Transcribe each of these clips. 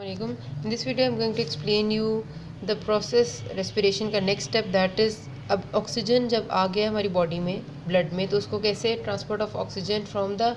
Assalamualaikum. In this video I'm going to explain you the process respiration का next step, that is अब oxygen जब आ गया हमारी body में ब्लड में तो उसको कैसे transport of oxygen from the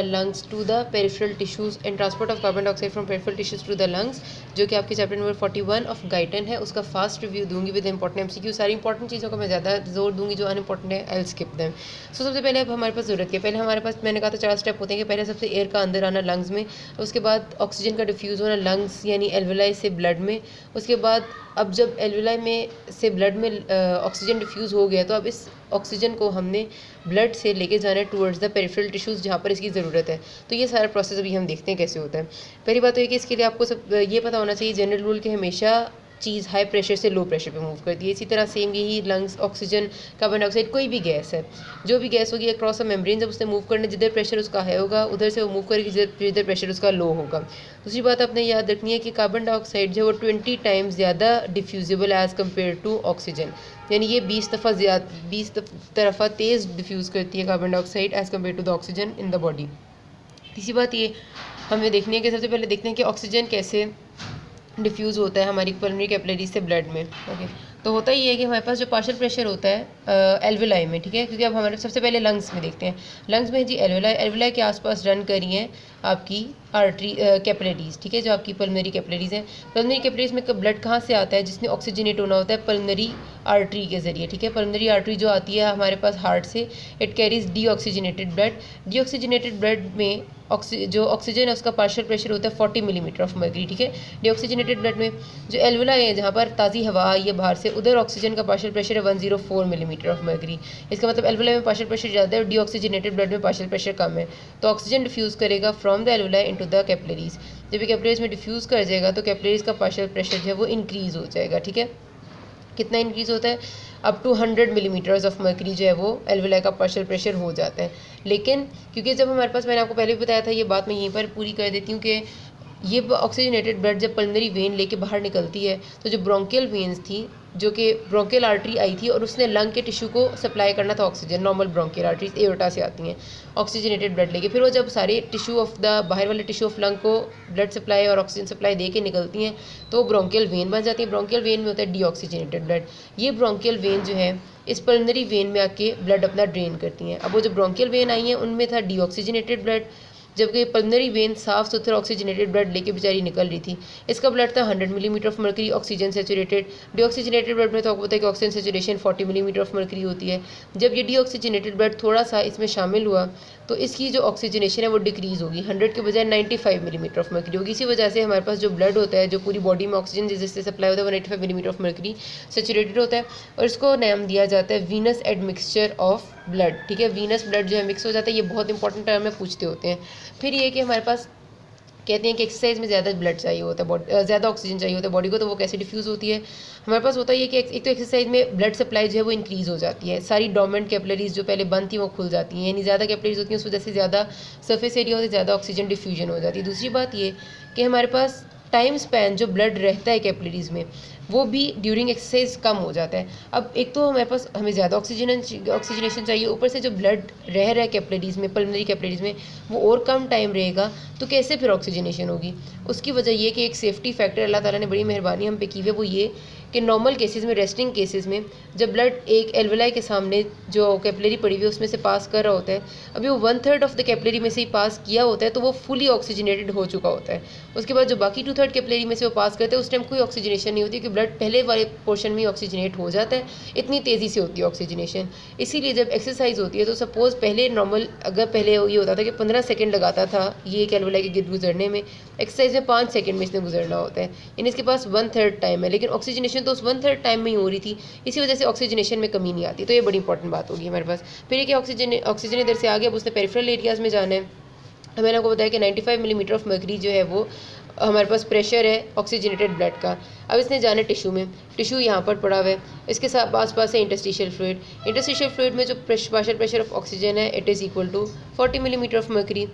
lungs to the peripheral tissues and transport of carbon dioxide from peripheral tissues to the lungs, जो कि आपके चैप्टर नंबर 41 ऑफ गाइटन है। उसका फास्ट रिव्यू दूंगी विद इंपॉर्टेंट एमसीक्यू। सारी इंपॉर्टेंट चीज़ों का मैं ज़्यादा जोर दूंगी, जो अनइंपॉर्टेंट है आई विल स्किप देम। सो सबसे पहले अब हमारे पास ज़रूरत है, पहले हमारे पास मैंने कहा था 4 स्टेप होते हैं कि पहले सबसे एयर का अंदर आना लंग्स में, उसके बाद ऑक्सीजन का डिफ्यूज़ होना लंग्स यानी एल्वेलाई से ब्लड में, उसके बाद अब जब एल्वेलाई में से ब्लड में ऑक्सीजन डिफ्यूज़ हो गया तो अब इस ऑक्सीजन को हमने ब्लड से लेके जाना है टूवर्ड्स द पेरिफेरल टिश्यूज़ जहाँ पर इसकी ज़रूरत है। तो ये सारा प्रोसेस अभी हम देखते हैं कैसे होता है। पहली बात तो ये कि इसके लिए आपको सब ये पता होना चाहिए जनरल रूल कि हमेशा चीज़ हाई प्रेशर से लो प्रेशर पे मूव करती है। इसी तरह सेम यही लंग्स, ऑक्सीजन, कार्बन डाइऑक्साइड, कोई भी गैस है, जो भी गैस होगी अक्रॉस अ मेम्ब्रेन, जब उसने मूव करने जिधर प्रेशर उसका है होगा उधर से वो मूव करेगी जिधर प्रेशर उसका लो होगा। दूसरी बात आपने याद रखनी है कि कार्बन डाइऑक्साइड जो है वो 20 टाइम्स ज़्यादा diffusible as compare to oxygen, यानी ये 20 दफ़ा तेज़ डिफ्यूज़ करती है carbon dioxide as compare to the oxygen in the body. तीसरी बात ये हमें देखनी है कि सबसे पहले देखते हैं कि ऑक्सीजन कैसे डिफ्यूज़ होता है हमारी पल्मोनरी कैपिलरीज से ब्लड में। ओके, तो होता ही है कि हमारे पास जो पार्शियल प्रेशर होता है एल्वेलाई में, ठीक है, क्योंकि अब हमारे सबसे पहले लंग्स में देखते हैं। लंग्स में जी एल्वेलाई के आसपास रन करी हैं आपकी आर्टरी कैपिलरीज, ठीक है, जो आपकी पल्मोनरी कैपिलरीज हैं। पल्मोनरी कैपिलरीज में ब्लड कहाँ से आता है, जिसने ऑक्सीजनेट होना होता है पल्मोनरी आर्टरी के ज़रिए, ठीक है। पल्मोनरी आर्टरी जो आती है हमारे पास हार्ट से, it carries deoxygenated blood. Deoxygenated blood में जो ऑक्सीजन है उसका पार्शियल प्रेशर होता है 40 मिलीमीटर ऑफ मर्करी, ठीक है। डीऑक्सीजनेटेड ब्लड में जो एल्वेलाई है जहाँ पर ताज़ी हवा आई है बाहर से, उधर ऑक्सीजन का पार्शियल प्रेशर है 104 मिलीमीटर ऑफ मर्करी। इसका मतलब एल्वेलाई में पार्शियल प्रेशर ज़्यादा है और डीऑक्सीजनेटेड ब्लड में पार्शियल प्रेशर कम है। तो ऑक्सीजन डिफ्यूज़ करेगा from the alveoli into the capillaries. जब ये कैपिलरीज में डिफ्यूज़ कर जाएगा तो कैपिलरीज का पार्शियल प्रेशर जो है वो इंक्रीज़ हो जाएगा, ठीक है। कितना इंक्रीज़ होता है, up to 100 millimetres of mercury जो है वो एल्वेलाई का पार्शियल प्रेशर हो जाता है। लेकिन क्योंकि जब हमारे पास, मैंने आपको पहले भी बताया था, ये बात मैं यहीं पर पूरी कर देती हूँ कि ये ऑक्सीजनेटेड ब्लड जब पल्मोनरी वेन लेके बाहर निकलती है तो जो ब्रोंकियल वेन्स थी, जो कि ब्रोंकियल आर्टरी आई थी और उसने लंग के टिश्यू को सप्लाई करना था oxygen, normal bronchial arteries aorta से आती हैं ऑक्सीजनेटेड ब्लड लेके, फिर वो जब सारे टिश्यू ऑफ द बाहर वाले टिश्यू ऑफ लंग को ब्लड सप्लाई और ऑक्सीजन सप्लाई दे के निकलती हैं तो वो ब्रोंकियल वेन बन जाती है। ब्रोंकियल वेन में होता है डीऑक्सीजनेटेड ब्लड। ये ब्रोंकियल वेन जो है इस पल्मोनरी वेन में आके ब्लड अपना ड्रेन करती हैं। अब वो जो ब्रोंकियल वेन आई हैं उनमें था डीऑक्सीजनेटेड ब्लड, जबकि पल्मोनरी वेन साफ सुथरा ऑक्सीजनेटेड ब्लड लेके बेचारी निकल रही थी। इसका ब्लड था 100 millimetre of mercury oxygen saturated. Deoxygenated blood में तो आपको पता है कि oxygen saturation 40 millimetre of mercury होती है। जब ये डीऑक्सीजनेटेड ब्लड थोड़ा सा इसमें शामिल हुआ तो इसकी जो ऑक्सीजनेशन है वो डिक्रीज़ होगी, 100 के बजाय 95 मिलीमीटर ऑफ मर्करी होगी। इसी वजह से हमारे पास जो ब्लड होता है, जो पूरी बॉडी में ऑक्सीजन जिससे सप्लाई होता है, वो 95 मिलीमीटर ऑफ मर्करी सेचुरेटेड होता है और इसको नाम दिया जाता है वीनस एडमिक्सचर ऑफ ब्लड, ठीक है। वीनस ब्लड जो है मिक्स हो जाता है, ये बहुत इंपॉर्टेंट टर्म में पूछते होते हैं। फिर ये कि हमारे पास कहते हैं कि एक्सरसाइज में ज़्यादा ब्लड चाहिए होता है, ज़्यादा ऑक्सीजन चाहिए होता है बॉडी को, तो वो कैसे डिफ्यूज़ होती है। हमारे पास होता है कि एक तो एक्सरसाइज में ब्लड सप्लाई जो है वो इंक्रीज़ हो जाती है, सारी डोमेंट कैपिलरीज जो पहले बंद थी वो खुल जाती हैं, यानी ज़्यादा कैपिलरीज होती हैं, उस वजह से ज़्यादा सर्फेस एरिया होता है, ज़्यादा ऑक्सीजन डिफ्यूजन हो जाती है। दूसरी बात ये कि हमारे पास टाइम स्पैन जो ब्लड रहता है कैपिलरीज में वो भी ड्यूरिंग एक्सरसाइज कम हो जाता है। अब एक तो हमारे पास हमें ज़्यादा ऑक्सीजनेशन चाहिए, ऊपर से जो ब्लड रह रहा है कैपिलरीज में, पल्मोनरी कैपिलरीज में, वो और कम टाइम रहेगा, तो कैसे फिर ऑक्सीजनेशन होगी। उसकी वजह ये कि एक सेफ्टी फैक्टर अल्लाह ताला ने बड़ी मेहरबानी हम पे की है, वो ये कि नॉर्मल केसेस में, रेस्टिंग केसेस में, जब ब्लड एक एल्वेलाई के सामने जो कैपिलरी पड़ी हुई है उसमें से पास कर रहा होता है, अभी वो 1/3 ऑफ द कैपिलरी में से ही पास किया होता है तो वो फुली ऑक्सीजनेटेड हो चुका होता है। उसके बाद जो बाकी 2/3 कैपिलरी में से वो पास करते हैं उस टाइम कोई ऑक्सीजनेशन नहीं होती, क्योंकि ब्लड पहले वाले पोर्शन में ऑक्सीजनेट हो जाता है, इतनी तेज़ी से होती है ऑक्सीजनेशन। इसीलिए जब एक्सरसाइज होती है तो सपोज़ पहले नॉर्मल, अगर पहले ये होता था कि 15 सेकेंड लगाता था ये एक एल्वेलाई के गिर्द गुजरने में, एक्सरसाइज में 5 सेकेंड में इसने गुजरना होता है, यानी इसके पास 1/3 टाइम है, लेकिन ऑक्सीजनेशन तो उस 1/3 टाइम में ही हो रही थी, इसी वजह से ऑक्सीजनेशन में कमी नहीं आती। तो ये बड़ी इंपॉर्टेंट बात होगी हमारे पास। फिर ये कि ऑक्सीजन इधर से आ गया, अब उसने पेरिफेरल एरियाज़ में जाना है। मैंने आपको बताया कि 95 मिलीमीटर ऑफ मर्करी जो है वो हमारे पास प्रेशर है ऑक्सीजनेटेड ब्लड का। अब इसने जाना टिश्यू में, टिश्यू यहाँ पर पड़ा हुआ है, इसके साथ आस पास है इंटरस्टिशियल फ्लूइड। इंटरस्टिशियल फ्लूइड में जो पार्शियल प्रेशर ऑफ ऑक्सीजन है it is equal to 40 millimetre of mercury.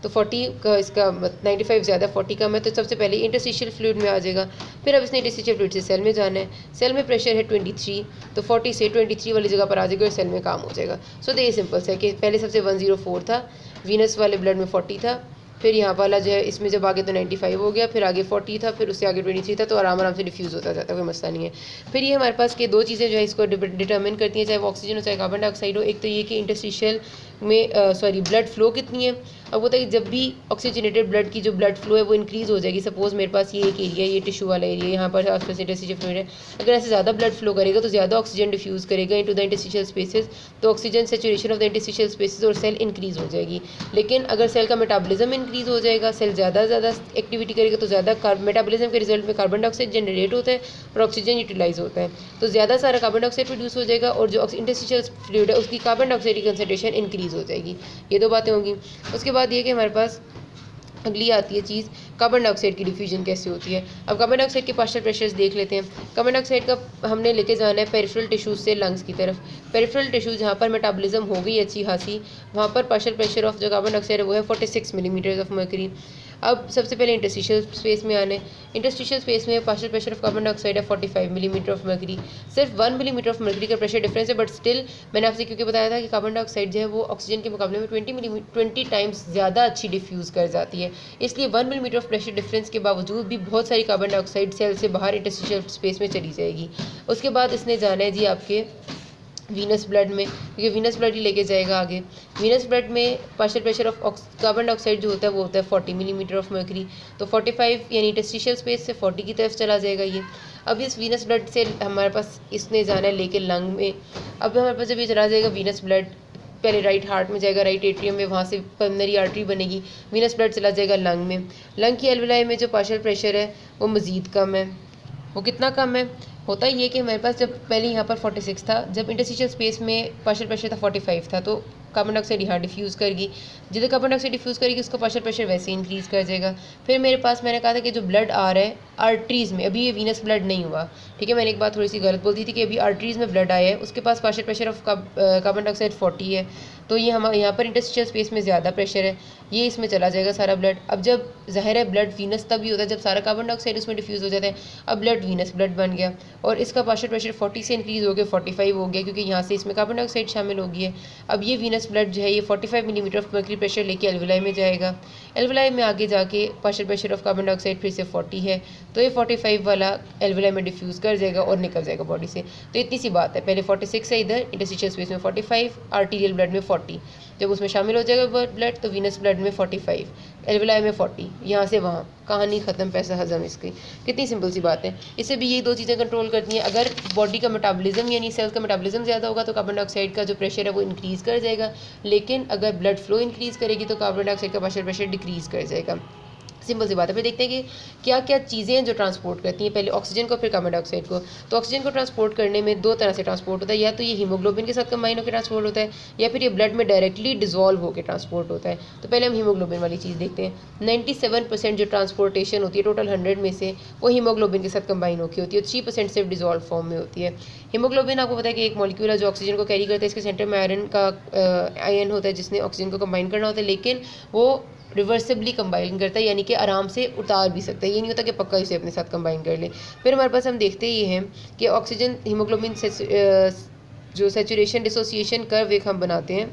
तो 40 का इसका 95 ज़्यादा 40 कम है, तो सबसे पहले इंटरस्टिशियल फ्लूइड में आ जाएगा। फिर अब इसने इंटरस्टिशियल फ्लूइड से सेल में जाना है, सेल में प्रेशर है 23, तो 40 से 23 वाली जगह पर आ जाएगा और सेल में काम हो जाएगा। सो तो ये सिंपल है कि पहले सबसे 104 था, वीनस वाले ब्लड में 40 था, फिर यहाँ वाला जो है इसमें जब आगे तो 95 हो गया, फिर आगे 40 था, फिर उससे आगे 23 था, तो आराम आराम से डिफ्यूज़ होता जाता है, कोई मसला नहीं है। फिर ये हमारे पास के दो चीज़ें जो है इसको डिटर्मिन करती हैं, चाहे वो ऑक्सीजन हो चाहे कार्बन डाइऑक्साइड हो। एक तो ये कि इंटरस्टिशियल में ब्लड फ्लो कितनी है। अब होता है कि जब भी ऑक्सीजनेटेड ब्लड की जो ब्लड फ्लो है वो इंक्रीज़ हो जाएगी। सपोज़ मेरे पास ये एक एरिया, ये टिश्यू वाला एरिया, यहाँ पर आसपास इंटरस्टिशियल फ्लूइड है, अगर ऐसे ज़्यादा ब्लड फ्लो करेगा तो ज़्यादा ऑक्सीजन डिफ्यूज़ करेगा इनटू द इंटरस्टिशियल स्पेसेस, तो oxygen saturation of the interstitial spaces और सेल इंक्रीज़ हो जाएगी। लेकिन अगर सेल का मेटाबॉलिज्म इंक्रीज़ हो जाएगा, सेल ज़्यादा एक्टिविटी करेगा, तो ज़्यादा मेटाबॉलिज्म के रिजल्ट में कार्बन डाइऑक्साइड जनरेट होता है और ऑक्सीजन यूटिलाइज होता है, तो ज़्यादा सारा कार्बन डाइऑक्साइड प्रोड्यूस हो जाएगा और जो इंटरस्टिशियल फ्लूइड है उसकी कार्बन डाइऑक्साइड की कंसनट्रेशन इंक्रीज़ हो जाएगी। ये दो बातें होंगी। उसके बाद ये कि हमारे पास अगली आती है चीज़, कार्बन डाइऑक्साइड की डिफ्यूजन कैसे होती है। अब कार्बन डाइऑक्साइड के पार्शियल प्रेशर्स देख लेते हैं। कार्बन डाइऑक्साइड का हमने लेके जाना है पेरिफेरल टिश्यूज से लंग्स की तरफ। पेरिफेरल टिश्यूज जहाँ पर मेटाबॉलिज्म हो गई अच्छी खासी, वहाँ पर पार्शियल प्रेशर ऑफ जो कार्बन डाइऑक्साइड है वो है 46 मिलीमीटर ऑफ मर्करी। अब सबसे पहले इंटरस्टिशियल स्पेस में आने, इंटरस्टिशियल स्पेस में partial pressure of carbon dioxide है 45 मिलीमीटर ऑफ मर्करी। सिर्फ 1 मिलीमीटर ऑफ मर्करी का प्रेशर डिफरेंस है, बट स्टिल मैंने आपसे क्योंकि बताया था कि कार्बन डाइऑक्साइड जो है वो ऑक्सीजन के मुकाबले में 20 टाइम्स ज़्यादा अच्छी डिफ्यूज़ कर जाती है, इसलिए 1 मिलीमीटर ऑफ प्रेशर डिफरेंस के बावजूद भी बहुत सारी कार्बन डाइऑक्साइड सेल से बाहर इंटरस्टिशियल स्पेस में चली जाएगी। उसके बाद इसने जाना है जी आपके वीनस ब्लड में, क्योंकि वीनस ब्लड ही लेके जाएगा आगे। वीनस ब्लड में partial pressure of carbon dioxide जो होता है वो होता है 40 मिलीमीटर ऑफ मर्करी, तो 45 यानी इंटरस्टिशियल स्पेस से 40 की तरफ चला जाएगा ये। अब इस वीनस ब्लड से हमारे पास इसने जाना है लेके लंग में। अब हमारे पास जब ये चला जाएगा वीनस ब्लड, पहले राइट हार्ट में जाएगा, राइट एट्रियम में, वहाँ से पल्मोनरी आर्टरी बनेगी, वीनस ब्लड चला जाएगा लंग में। लंग की एल्वेलाई में जो पार्शियल प्रेशर है वो मज़ीद कम है। वो कितना कम है? होता ये कि हमारे पास जब पहले यहाँ पर 46 था, जब इंटरस्टिशियल स्पेस में पार्शियल प्रेशर था 45 था, तो कार्बन डाइऑक्साइड यहाँ डिफ्यूज़ करेगी। जिधर कार्बन डाइऑक्साइड डिफ्यूज़ करेगी उसका पार्शियल प्रेशर वैसे इंक्रीज़ कर जाएगा। फिर मेरे पास मैंने कहा था कि जो ब्लड आ रहा है आर्टरीज़ में, अभी ये वीनस ब्लड नहीं हुआ, ठीक है, मैंने एक बात थोड़ी सी गलत बोलती थी कि अभी आर्टरीज़ में ब्लड आया है, उसके पास partial pressure of carbon dioxide 40 है, तो ये हम यहाँ पर इंटरस्टिशियल स्पेस में ज़्यादा प्रेशर है, ये इसमें चला जाएगा सारा ब्लड। अब जब ज़ाहिर है ब्लड वीनस तभी होता है जब सारा कार्बन डाइऑक्साइड उसमें डिफ्यूज़ हो जाता है। अब ब्लड वीनस ब्लड बन गया और इसका पार्शियल प्रेशर 40 से इंक्रीज़ हो गया 45 हो गया, क्योंकि यहाँ से इसमें कार्बन डाइऑक्साइड शामिल हो गई है। अब ये वीनस ब्लड जो है ये 45 मिलीमीटर ऑफ मर्करी प्रेशर लेके एल्वेलाई में जाएगा। एल्वेलाई में आगे जाके partial pressure of carbon dioxide फिर से 40 है, तो ये 45 वाला एल्वेलाई में डिफ्यूज़ कर जाएगा और निकल जाएगा बॉडी से। तो इतनी सी बात है, पहले 46 है, इधर इंटरस्टिशियल स्पेस में 45, आर्टीरियल ब्लड में 40, जब उसमें शामिल हो जाएगा ब्लड तो वीनस ब्लड में 45, एल्वेलाई में 40, यहाँ से वहाँ, कहानी ख़त्म, पैसा हजम इसकी। कितनी सिंपल सी बात है। इससे भी ये दो चीज़ें कंट्रोल करती हैं। अगर बॉडी का मेटाबॉलिज्म यानी सेल्स का मेटाबॉलिज्म ज़्यादा होगा तो कार्बन डाइऑक्साइड का जो प्रेशर है वो इंक्रीज़ कर जाएगा, लेकिन अगर ब्लड फ्लो इंक्रीज़ करेगी तो कार्बन डाइऑक्साइड का पार्शियल प्रेशर डिक्रीज़ कर जाएगा। सिंपल सी बात है। फिर देखते हैं कि क्या क्या चीज़ें हैं जो ट्रांसपोर्ट करती हैं, पहले ऑक्सीजन को फिर कार्बन डाइऑक्साइड को। तो ऑक्सीजन को ट्रांसपोर्ट करने में दो तरह से ट्रांसपोर्ट होता है, या तो ये हीमोग्लोबिन के साथ कंबाइन होकर ट्रांसपोर्ट होता है, या फिर ये ब्लड में डायरेक्टली डिजोल्व होकर ट्रांसपोर्ट होता है। तो पहले हम हीमोग्लोबिन वाली चीज़ देखते हैं। 97% जो ट्रांसपोर्टेशन होती है टोटल 100 में से, वो हीमोग्लोबिन के साथ कंबाइन होकर होती है, 3% सिर्फ डिजोल्व फॉर्म में होती है। हीमोग्लोबिन आपको पता है कि एक मॉलिक्यूल है जो ऑक्सीजन को कैरी करता है, इसके सेंटर में आयरन का आयन होता है जिसने ऑक्सीजन को कंबाइन करना होता है, लेकिन वो रिवर्सिबली कंबाइन करता है, यानी कि आराम से उतार भी सकता है, ये नहीं होता कि पक्का इसे अपने साथ कंबाइन कर ले। फिर हमारे पास हम देखते ये हैं कि ऑक्सीजन हीमोग्लोबिन से जो सेचुरेशन डिसोसिएशन कर्व एक हम बनाते हैं,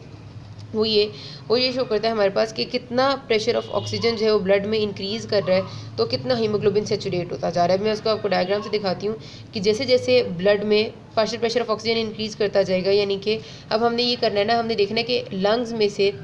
वो ये शो करता है हमारे पास कि कितना प्रेशर ऑफ ऑक्सीजन जो है वो ब्लड में इंक्रीज़ कर रहा है, तो कितना हीमोग्लोबिन सेचुरेट होता जा रहा है। मैं उसको आपको डायग्राम से दिखाती हूँ कि जैसे जैसे ब्लड में partial pressure of oxygen increase करता जाएगा, यानी कि अब हमने ये करना है ना, हमने देखना है कि लंग्स में से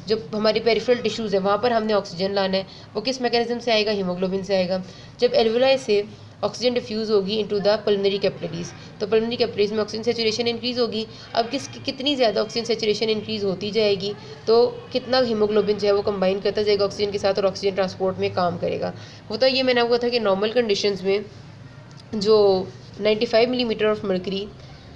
जो हमारी पेरिफेरल टिश्यूज़ है वहाँ पर हमने ऑक्सीजन लाना है, वो किस मैकेनिज्म से आएगा, हीमोग्लोबिन से आएगा। जब एल्वेलाई से ऑक्सीजन डिफ्यूज़ होगी इनटू द पल्मोनरी कैपिलरीज, तो पल्मोनरी कैपिलरीज में ऑक्सीजन सेचुरेशन इंक्रीज़ होगी। अब कितनी ज़्यादा ऑक्सीजन सेचुरेशन इंक्रीज़ होती जाएगी तो कितना हीमोग्लोबिन जो है वो कंबाइन करता जाएगा ऑक्सीजन के साथ और ऑक्सीजन ट्रांसपोर्ट में काम करेगा। होता ये मैंने आपको था कि नॉर्मल कंडीशंस में जो 95 मिलीमीटर ऑफ मर्करी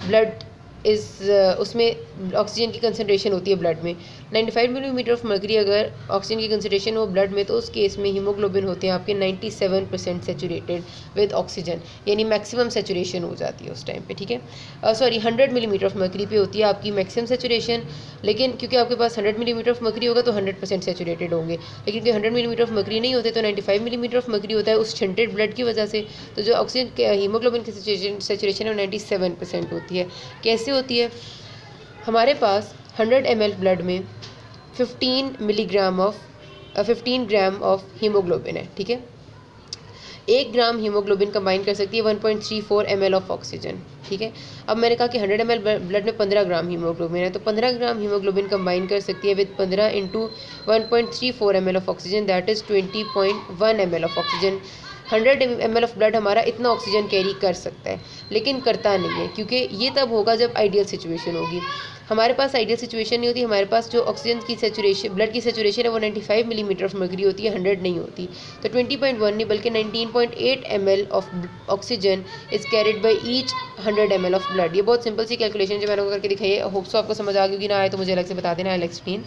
ब्लड उसमें ऑक्सीजन की कंसनट्रेशन होती है ब्लड में, 95 मिलीमीटर ऑफ मर्करी अगर ऑक्सीजन की कंसनट्रेशन हो ब्लड में, तो उस केस में हीमोग्लोबिन होते हैं आपके 97% सेचुरेटेड विद ऑक्सीजन, यानी मैक्सिमम सेचुरेशन हो जाती है उस टाइम पे, ठीक है। सॉरी 100 मिलीमीटर ऑफ मर्करी पे होती है आपकी मैक्सिमम सेचुरेशन, लेकिन क्योंकि आपके पास 100 मिलीमीटर ऑफ मर्करी होगा तो 100% सेचुरेटेड होंगे, लेकिन क्योंकि 100 मिलीमीटर ऑफ मर्करी नहीं होते तो 95 मिलीमीटर ऑफ मर्करी होता है उस शंटेड ब्लड की वजह से, तो जो ऑक्सीजन हीमोग्लोबिन की सेचुरेशन है 97% होती है। कैसे होती है? हमारे पास 100 ml ब्लड में 15 milligram of 15 gram of haemoglobin है, ठीक है। 1 ग्राम हीमोग्लोबिन कंबाइन कर सकती है 1.34 ml ऑफ ऑक्सीजन, ठीक है। अब मैंने कहा कि 100 ml ब्लड में 15 ग्राम हीमोग्लोबिन है, तो 15 ग्राम हीमोग्लोबिन कंबाइन कर सकती है with 15 into 1.34 ml of oxygen, that is 20.1 ml of oxygen. 100 ml of blood हमारा इतना ऑक्सीजन कैरी कर सकता है, लेकिन करता नहीं है, क्योंकि ये तब होगा जब आइडियल सिचुएशन होगी। हमारे पास आइडियल सिचुएशन नहीं होती, हमारे पास जो ऑक्सीजन की सेचुरेशन, ब्लड की सेचुरेशन है वो 95 मिलीमीटर ऑफ मर्करी होती है, 100 नहीं होती। तो 20.1 नहीं बल्कि 19.8 ml of oxygen is carried by each 100 ml of blood. ये बहुत सिंपल सी कैलकुलेशन जो मैंने आपको करके दिखाई है, होप सो आपको समझ आ गई, ना आए तो मुझे अलग से बता देना, आई विल एक्सप्लेन।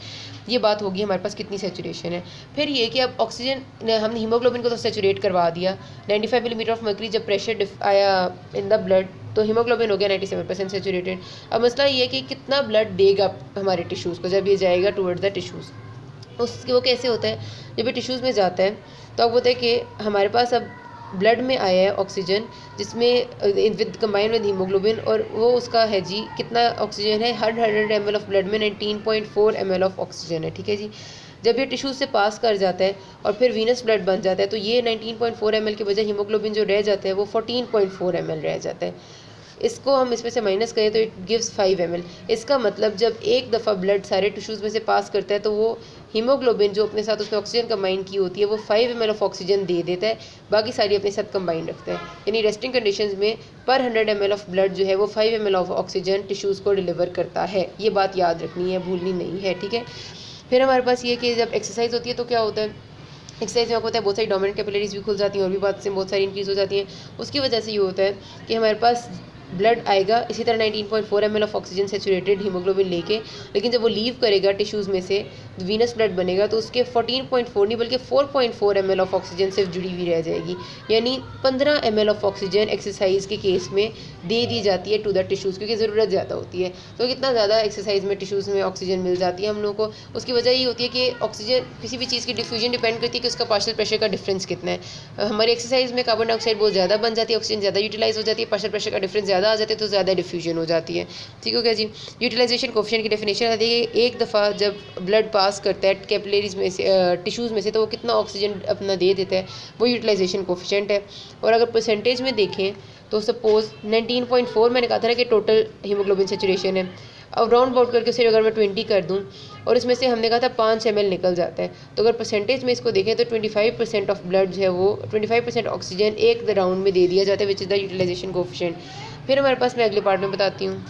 ये बात होगी हमारे पास कितनी सेचुरेशन है। फिर ये कि अब ऑक्सीजन, हमने हीमोग्लोबिन को तो सेचुरेट करवा दिया, 95 मिलीमीटर ऑफ मर्करी जब प्रेशर आया इन द ब्लड तो हीमोग्लोबिन हो गया 97% सेचुरेटेड। अब मसला ये है कि कितना ब्लड देगा हमारे टिश्यूज़ को जब ये जाएगा टूवर्ड्स द टिश्यूज़। उसके वो कैसे होता है, जब ये टिश्यूज़ में जाता है तो अब होता है कि हमारे पास अब ब्लड में आया है ऑक्सीजन, जिसमें विद कंबाइन विद हीमोग्लोबिन, और वो उसका है जी कितना ऑक्सीजन है, हर 100 ml ऑफ ब्लड में 19.4 ml ऑफ ऑक्सीजन है, ठीक है जी। जब ये टिश्यू से पास कर जाता है और फिर वीनस ब्लड बन जाता है तो ये 19.4 ml के बजाय हीमोग्लोबिन जो रह जाता है वो 14.4 ml रह जाता है। इसको हम इसमें से माइनस करें तो इट गिव्स 5 ml। इसका मतलब जब एक दफ़ा ब्लड सारे टिश्यूज़ में से पास करता है तो वो हीमोग्लोबिन जो अपने साथ उसमें ऑक्सीजन कंबाइन की होती है वो 5 ml ऑफ ऑक्सीजन दे देता है, बाकी सारी अपने साथ कंबाइन रखता है। यानी रेस्टिंग कंडीशंस में पर 100 ml ऑफ ब्लड जो है वो 5 ml ऑफ ऑक्सीजन टिश्यूज़ को डिलीवर करता है। ये बात याद रखनी है, भूलनी नहीं है, ठीक है। फिर हमारे पास ये कि जब एक्सरसाइज होती है तो क्या होता है, एक्सरसाइज में आपको होता है बहुत सारी डोमिनेंट कैपिलरीज भी खुल जाती हैं और भी बात से बहुत सारी इंक्रीज़ हो जाती हैं। उसकी वजह से ये होता है कि हमारे पास ब्लड आएगा इसी तरह 19.4 ml of oxygen saturated haemoglobin लेके, लेकिन जब वो लीव करेगा टिश्यूज़ में से वीनस ब्लड बनेगा तो उसके 14.4 नहीं बल्कि 4.4 ml ऑफ ऑक्सीजन सिर्फ जुड़ी हुई रह जाएगी। यानी 15 ml ऑफ ऑक्सीजन एक्सरसाइज के केस में दे दी जाती है टू द टिश्यूज़, क्योंकि ज़रूरत ज़्यादा होती है। तो कितना ज़्यादा एक्सरसाइज में टिश्यूज़ में ऑक्सीजन मिल जाती है हम लोग को, उसकी वजह ये होती है कि ऑक्सीजन किसी भी चीज़ की डिफ्यूजन डिपेंड करती है कि उसका पार्शियल प्रेशर का डिफरेंस कितना है। हमारी एक्सरसाइज में कार्बन डाइऑक्साइड बहुत ज़्यादा बन जाती है, ऑक्सीजन ज़्यादा यूटिलाइज हो जाती है, पार्शियल प्रेशर का डिफरेंस ज़्यादा आ जाता है तो ज़्यादा डिफ्यूजन हो जाती है, ठीक हो गया जी। यूटिलाइजेशन कोफिशिएंट की डेफिनेशन आती है कि एक दफ़ा जब ब्लड पास करता है कैपिलरीज में से, टिश्यूज़ में से, तो वो कितना ऑक्सीजन अपना दे देता है, वो यूटिलाइजेशन कोफिशिएंट है। और अगर परसेंटेज में देखें तो सपोज 19.4 मैंने कहा था ना कि टोटल हीमोग्लोबिन सेचुरेशन है। अब राउंड अबाउट करके उसे अगर मैं 20 कर दूं और इसमें से हमने कहा था 5 ml निकल जाता है, तो अगर परसेंटेज में इसको देखें तो 25% ऑफ ब्लड जो है वो 25% ऑक्सीजन एक राउंड में दे दिया जाता है, which is the utilisation coefficient. फिर हमारे पास मैं अगले पार्ट में बताती हूँ।